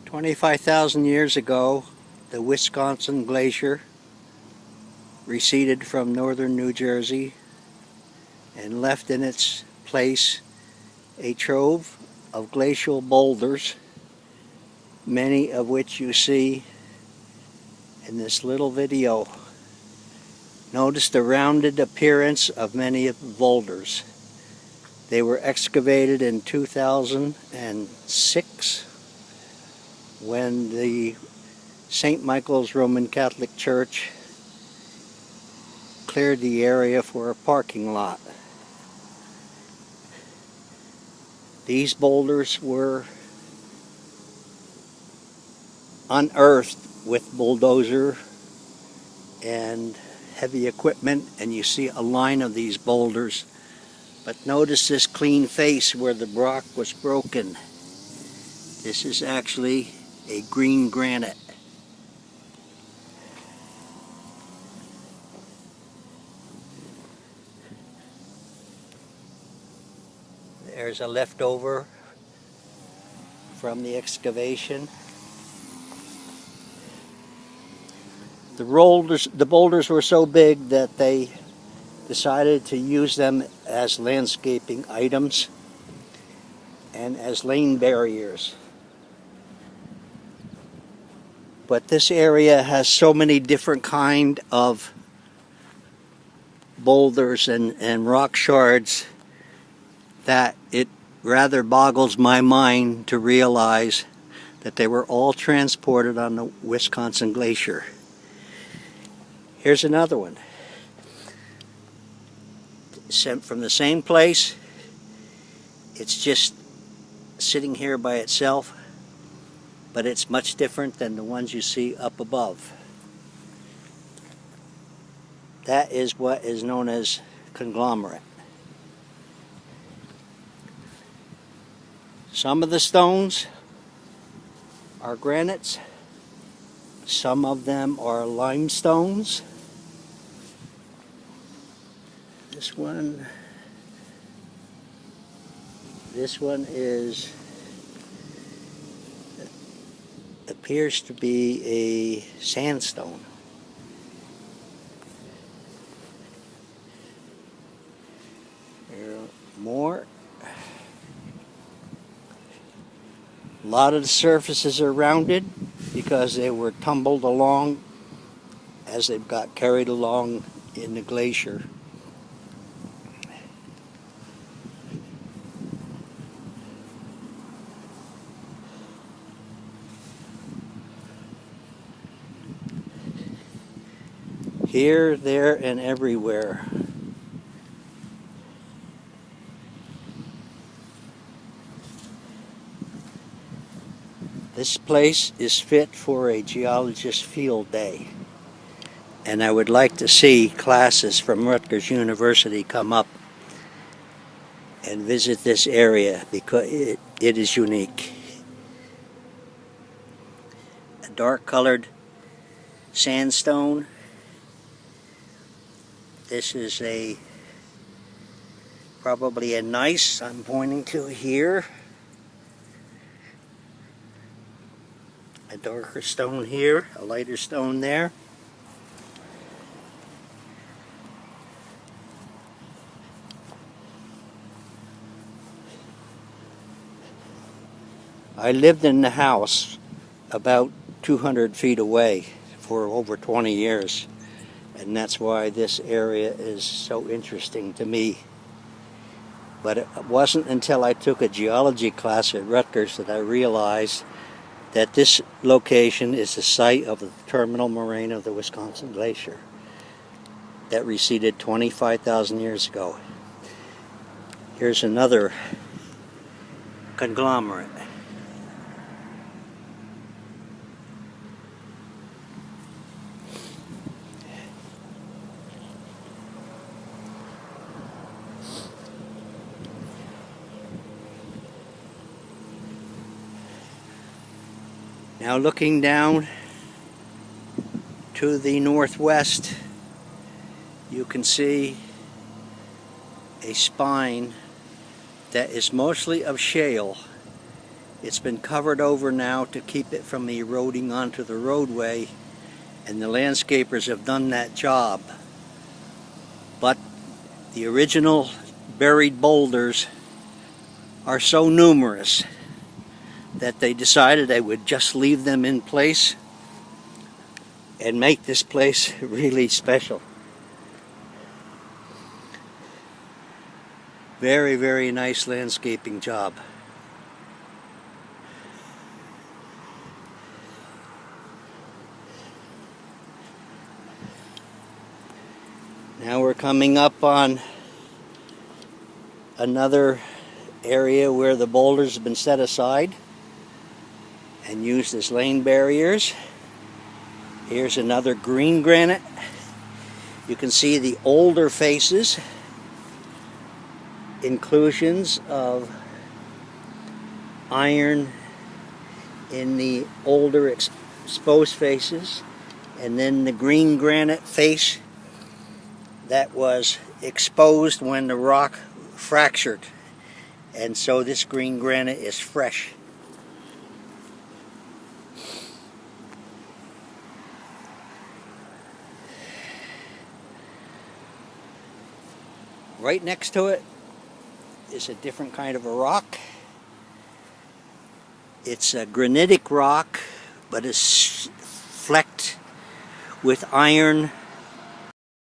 25,000 years ago, the Wisconsin Glacier receded from northern New Jersey and left in its place a trove of glacial boulders, many of which you see in this little video. Notice the rounded appearance of many of the boulders. They were excavated in 2006 when the St. Michael's Roman Catholic Church cleared the area for a parking lot. These boulders were unearthed with bulldozer and heavy equipment, and you see a line of these boulders. But notice this clean face where the rock was broken. This is actually a green granite. There's a leftover from the excavation. The boulders were so big that they decided to use them as landscaping items and as lane barriers. But this area has so many different kind of boulders and rock shards that it rather boggles my mind to realize that they were all transported on the Wisconsin Glacier. Here's another one. Sent from the same place. It's just sitting here by itself, but it's much different than the ones you see up above. That is what is known as conglomerate. Some of the stones are granites, some of them are limestones. This one appears to be a sandstone. There are more. A lot of the surfaces are rounded because they were tumbled along as they've got carried along in the glacier. Here, there, and everywhere. This place is fit for a geologist field day, and I would like to see classes from Rutgers University come up and visit this area because it is unique. A dark colored sandstone. This is probably a gneiss I'm pointing to here. A darker stone here, a lighter stone there. I lived in the house about 200 feet away for over 20 years, and that's why this area is so interesting to me. But it wasn't until I took a geology class at Rutgers that I realized that this location is the site of the terminal moraine of the Wisconsin Glacier that receded 25,000 years ago. Here's another conglomerate. Now looking down to the northwest, you can see a spine that is mostly of shale. It's been covered over now to keep it from eroding onto the roadway, and the landscapers have done that job. But the original buried boulders are so numerous that they decided they would just leave them in place and make this place really special. Very, very nice landscaping job. Now we're coming up on another area where the boulders have been set aside and used as lane barriers. Here's another green granite. You can see the older faces, inclusions of iron in the older exposed faces, and then the green granite face that was exposed when the rock fractured, and so this green granite is fresh. Right next to it is a different kind of a rock. It's a granitic rock, but it's flecked with iron